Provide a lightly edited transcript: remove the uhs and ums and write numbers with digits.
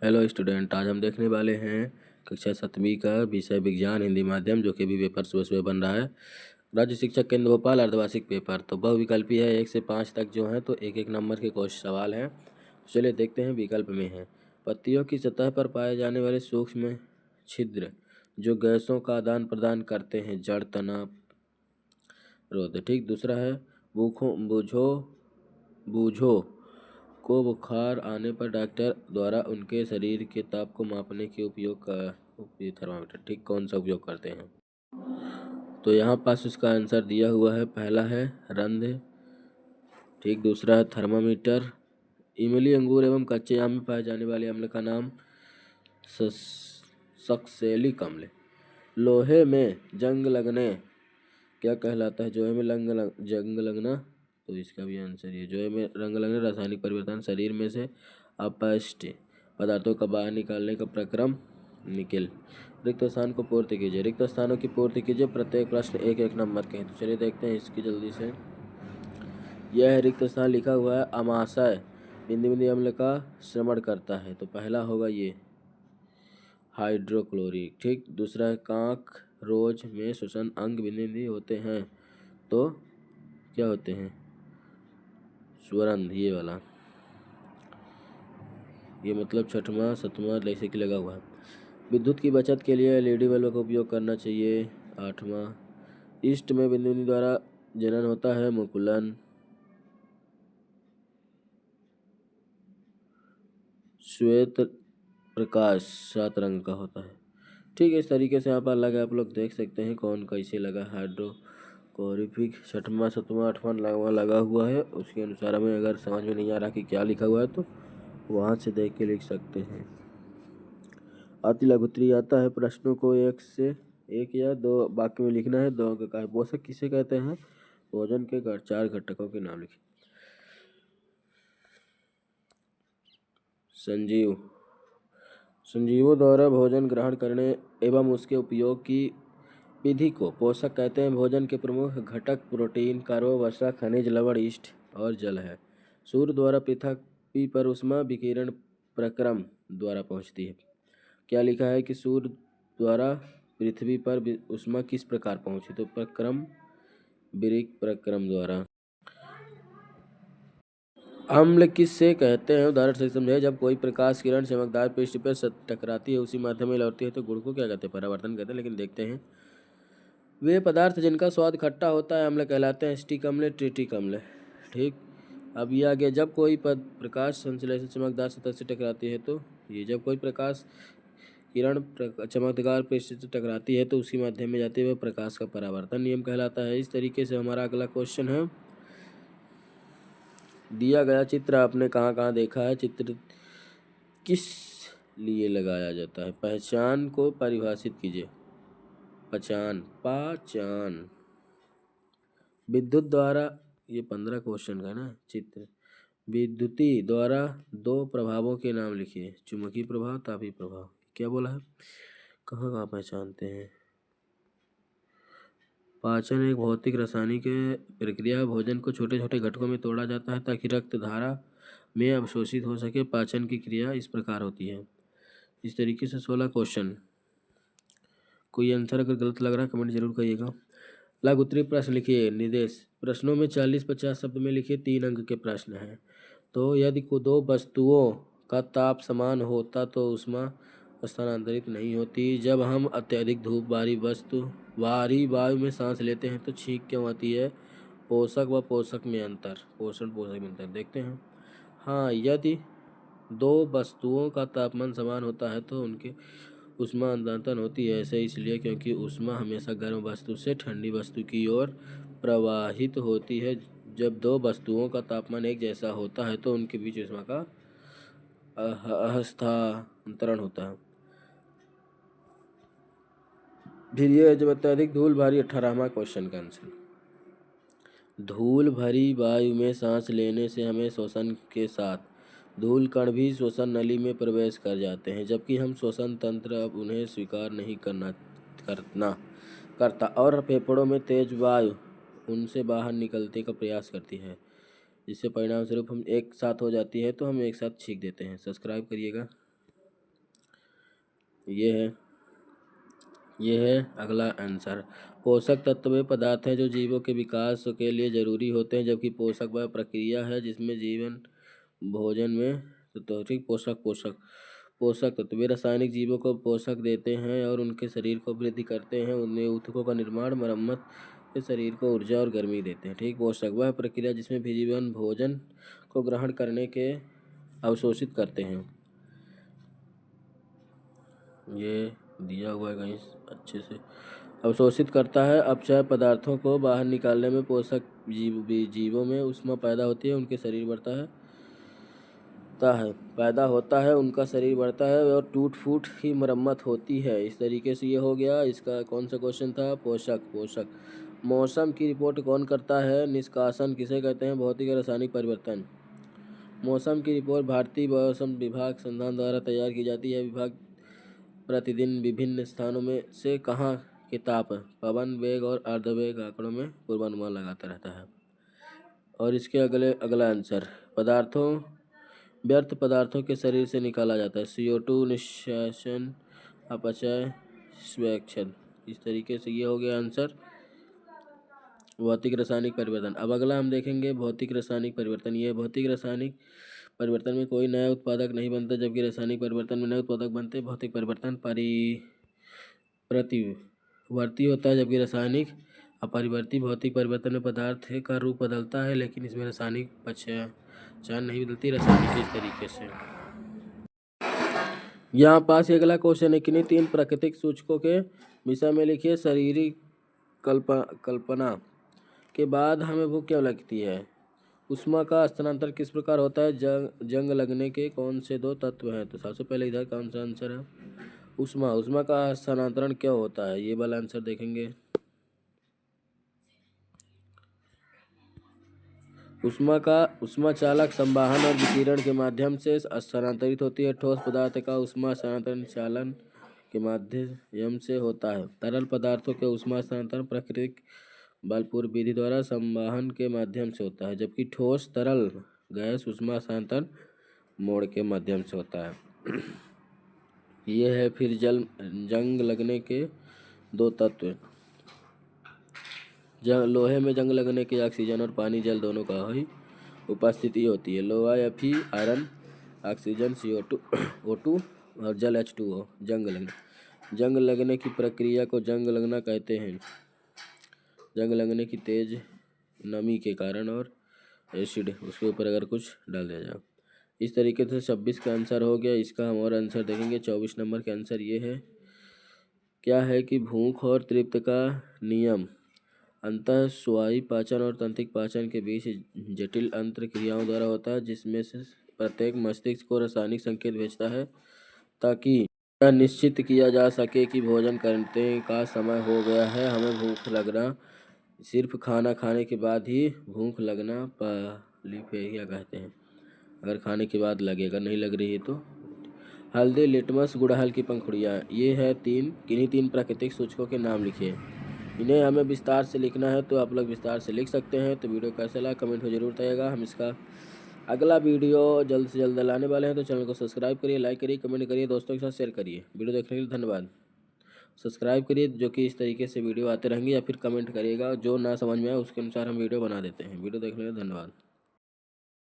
Hello student, आज हम देखने वाले हैं कक्षा 7वीं का विषय विज्ञान हिंदी माध्यम, जो कि भी पेपर सुबह सुबह बन रहा है। राज्य शिक्षक केंद्र भोपाल अर्धवार्षिक पेपर। तो बहुविकल्पी है, 1 से 5 तक जो है, तो एक एक नंबर के क्वेश्चन सवाल हैं। चलिए देखते हैं। विकल्प में है पत्तियों की सतह पर पाए जाने वाले सूक्ष्म छिद्र जो गैसों का आदान प्रदान करते हैं, जड़, तना, रोध। ठीक। दूसरा है बूझो बूझो को बुखार आने पर डॉक्टर द्वारा उनके शरीर के ताप को मापने के उपयोग थर्मामीटर। ठीक। कौन सा उपयोग करते हैं? तो यहाँ पास उसका आंसर दिया हुआ है। पहला है रंध्र। ठीक। दूसरा है थर्मामीटर। इमली, अंगूर एवं कच्चे आम में पाए जाने वाले अम्ल का नाम सक्सेलिक अम्ल। लोहे में जंग लगने क्या कहलाता है? जोहे में जंग लगना, तो इसका भी आंसर ये। जोहे में रंग लगना रासायनिक परिवर्तन, शरीर में से अपशिष्ट पदार्थों का बाहर निकालने का प्रक्रम निकल। रिक्त स्थान को पूर्ति कीजिए। रिक्त स्थानों की पूर्ति कीजिए। प्रत्येक प्रश्न एक एक नंबर के हैं। तो चलिए देखते हैं इसकी जल्दी से। यह है रिक्त स्थान, लिखा हुआ है अमाशय बिंदु बिंदु अम्ल का श्रवण करता है, तो पहला होगा ये हाइड्रोक्लोरिक। ठीक। दूसरा है कांक रोज में श्वसन अंग बिंदु बिंदु होते हैं, तो क्या होते हैं? स्वरंध, ये वाला। ये मतलब छठवां सतवां जैसे कि लगा हुआ है। विद्युत की बचत के लिए एलईडी बल्ब का उपयोग करना चाहिए। 8वां। ईस्ट में बिंदु बिंदु द्वारा जनन होता है, मुकुलन। श्वेत प्रकाश 7 रंग का होता है। ठीक है। इस तरीके से यहाँ पर लगा, आप लोग देख सकते हैं कौन कैसे लगा। हाइड्रोक्लोरिक 6वां 7वां 8वां लगा हुआ है। उसके अनुसार हमें अगर समझ में नहीं आ रहा कि क्या लिखा हुआ है, तो वहाँ से देख के लिख सकते हैं। अति लघुत्तरीय आता है। प्रश्नों को 1 या 2 वाक्य में लिखना है। 2 अंक का है। पोषक किसे कहते हैं? भोजन के 4 घटकों के नाम लिखें। संजीवों द्वारा भोजन ग्रहण करने एवं उसके उपयोग की विधि को पोषक कहते हैं। भोजन के प्रमुख घटक प्रोटीन, कार्बो, वसा, खनिज, लवण, यीस्ट और जल है। सूर्य द्वारा पृथ्वी पर ऊष्मा विकिरण प्रक्रम द्वारा पहुंचती है। क्या लिखा है कि सूर्य द्वारा पृथ्वी पर ऊष्मा किस प्रकार पहुंची? तो विकिरण प्रक्रम द्वारा। अम्ल किससे कहते हैं? उदाहरण से समझे। जब कोई प्रकाश किरण चमकदार पृष्ठ पर टकराती है, उसी माध्यम में लौटती है, तो गुण को क्या कहते हैं? परावर्तन कहते हैं। लेकिन देखते हैं। वे पदार्थ जिनका स्वाद खट्टा होता है अम्ल कहलाते हैं। एसिटिक अम्ल, ट्रिटिक अम्ल। ठीक। अब ये आगे, जब कोई प्रकाश संश्लेषण चमकदार सतह से टकराती है, तो ये जब कोई प्रकाश किरण चमकदार पृष्ठ से टकराती है, तो उसी माध्यम में जाती है, वह प्रकाश का परावर्तन नियम कहलाता है। इस तरीके से हमारा अगला क्वेश्चन है। दिया गया चित्र आपने कहाँ कहाँ देखा है? चित्र किस लिए लगाया जाता है? पहचान को परिभाषित कीजिए। पहचान। विद्युत द्वारा, ये 15 क्वेश्चन का ना चित्र। विद्युती द्वारा 2 प्रभावों के नाम लिखिए। चुंबकीय प्रभाव, तापीय प्रभाव। क्या बोला है? कहाँ कहाँ पहचानते हैं? पाचन एक भौतिक रासायनिक प्रक्रिया। भोजन को छोटे छोटे घटकों में तोड़ा जाता है ताकि रक्त धारा में अवशोषित हो सके। पाचन की क्रिया इस प्रकार होती है। इस तरीके से 16 क्वेश्चन। कोई आंसर अगर गलत लग रहा है कमेंट जरूर करिएगा। लघु उत्तरीय प्रश्न लिखिए। निर्देश प्रश्नों में 40-50 शब्द में लिखिए। 3 अंक के प्रश्न हैं। तो यदि 2 वस्तुओं का ताप समान होता तो ऊष्मा स्थानांतरित नहीं होती। जब हम अत्यधिक धूप वारी वायु में सांस लेते हैं तो छींक क्यों आती है? पोषक व पोषक में अंतर। पोषण पोषक में अंतर देखते हैं। हाँ, यदि 2 वस्तुओं का तापमान समान होता है तो उनके ऊष्मा अंतरण होती है। ऐसे इसलिए क्योंकि ऊष्मा हमेशा गर्म वस्तु से ठंडी वस्तु की ओर प्रवाहित होती है। जब 2 वस्तुओं का तापमान एक जैसा होता है तो उनके बीच ऊष्मा का हस्तांतरण होता है। फिर ये है जब अत्यधिक धूल भारी। 18वां क्वेश्चन का आंसर। धूल भरी वायु में सांस लेने से हमें श्वसन के साथ धूल कण भी श्वसन नली में प्रवेश कर जाते हैं, जबकि हम श्वसन तंत्र अब उन्हें स्वीकार नहीं करता और फेफड़ों में तेज वायु उनसे बाहर निकलने का प्रयास करती है, जिससे परिणाम स्वरूप हम एक साथ हो जाती है, तो हम एक साथ छींक देते हैं। सब्सक्राइब करिएगा। ये है अगला आंसर। पोषक तत्व वे पदार्थ हैं जो जीवों के विकास के लिए जरूरी होते हैं, जबकि पोषक वह प्रक्रिया है जिसमें जीवन भोजन में तो ठीक पोषक पोषक पोषक तत्व वे रासायनिक जीवों को पोषक देते हैं और उनके शरीर को वृद्धि करते हैं। उनमें ऊतकों का निर्माण, मरम्मत से शरीर को ऊर्जा और गर्मी देते हैं। ठीक, पोषक वह प्रक्रिया जिसमें जीवन भोजन को ग्रहण करने के अवशोषित करते हैं। ये दिया हुआ है कहीं अच्छे से, अवशोषित करता है अपचय पदार्थों को बाहर निकालने में। पोषक जीवों में ऊष्मा पैदा होती है, उनके शरीर पैदा होता है, उनका शरीर बढ़ता है और टूट फूट की मरम्मत होती है। इस तरीके से ये हो गया। इसका कौन सा क्वेश्चन था? पोषक। मौसम की रिपोर्ट कौन करता है? निष्कासन किसे कहते हैं? भौतिक और रासायनिक परिवर्तन। मौसम की रिपोर्ट भारतीय मौसम विभाग संस्थान द्वारा तैयार की जाती है। विभाग प्रतिदिन विभिन्न स्थानों में से कहाँ के ताप, पवन वेग और आर्द्रवेग आंकड़ों में पूर्वानुमान लगाता रहता है। और इसके अगला आंसर, व्यर्थ पदार्थों के शरीर से निकाला जाता है। CO2 निष्कासन, अपचय, स्वेच्छन। इस तरीके से ये हो गया आंसर भौतिक रासायनिक परिवर्तन। अब अगला हम देखेंगे भौतिक रासायनिक परिवर्तन। ये भौतिक रासायनिक परिवर्तन में कोई नया उत्पादक नहीं बनता, जबकि रासायनिक परिवर्तन में नए उत्पादक बनते हैं। भौतिक परिवर्तन प्रतिवर्ती होता है, जबकि रासायनिक अपरिवर्ती। भौतिक परिवर्तन में पदार्थ का रूप बदलता है, लेकिन इसमें रासायनिक पहचान नहीं बदलती। रासायनिक इस तरीके से। यहाँ पास अगला क्वेश्चन है, किन्हीं 3 प्राकृतिक सूचकों के विषय में लिखिए। शारीरिक कल्पना के बाद हमें भूख क्यों लगती है? ऊष्मा का स्थानांतरण किस प्रकार होता है? जंग लगने के कौन से 2 तत्व हैं? तो सबसे पहले इधर कौन सा आंसर है? ऊष्मा का स्थानांतरण क्यों होता है? ये वाला आंसर देखेंगे। ऊष्मा चालक संवहन और विकिरण के माध्यम से स्थानांतरित होती है। ठोस पदार्थ का ऊष्मा स्थानांतरण चालन के माध्यम से होता है। तरल पदार्थों के ऊष्मा स्थानांतरण प्राकृतिक बलपूर्वक विधि द्वारा संवहन के माध्यम से होता है, जबकि ठोस तरल गैस ऊष्मा स्थानांतरण मोड़ के माध्यम से होता है। ये है फिर जंग लगने के 2 तत्व। लोहे में जंग लगने के ऑक्सीजन और पानी जल दोनों का ही उपस्थिति होती है। लोहा Fe, iron, oxygen CO2 O2 और जल H2O। जंग लगने की प्रक्रिया को जंग लगना कहते हैं। जंग लगने की तेज नमी के कारण और एसिड उसके ऊपर अगर कुछ डाल दिया जाए। इस तरीके से 26 का आंसर हो गया। इसका हम और आंसर देखेंगे। 24 नंबर का आंसर ये है, क्या है कि भूख और तृप्त का नियम अंतः स्वायु पाचन और तंत्रिक पाचन के बीच जटिल अंतर क्रियाओं द्वारा होता है, जिसमें से प्रत्येक मस्तिष्क को रासायनिक संकेत भेजता है ताकि यह निश्चित किया जा सके कि भोजन करने का समय हो गया है। हमें भूख लगना सिर्फ खाना खाने के बाद ही भूख लगना क्या कहते हैं, अगर खाने के बाद लगे, अगर नहीं लग रही है तो। हल्दी, लिटमस, गुड़हल की पंखुड़ियाँ, ये है किन्हीं 3 प्राकृतिक सूचकों के नाम लिखिए। इन्हें हमें विस्तार से लिखना है, तो आप लोग विस्तार से लिख सकते हैं। तो वीडियो कैसा लगा कमेंट में जरूर बताइएगा। हम इसका अगला वीडियो जल्द से जल्द लाने वाले हैं, तो चैनल को सब्सक्राइब करिए, लाइक करिए, कमेंट करिए, दोस्तों के साथ शेयर करिए। वीडियो देखने के लिए धन्यवाद। सब्सक्राइब करिए, जो कि इस तरीके से वीडियो आते रहेंगे, या फिर कमेंट करिएगा, जो ना समझ में आए उसके अनुसार हम वीडियो बना देते हैं। वीडियो देखने के लिए धन्यवाद।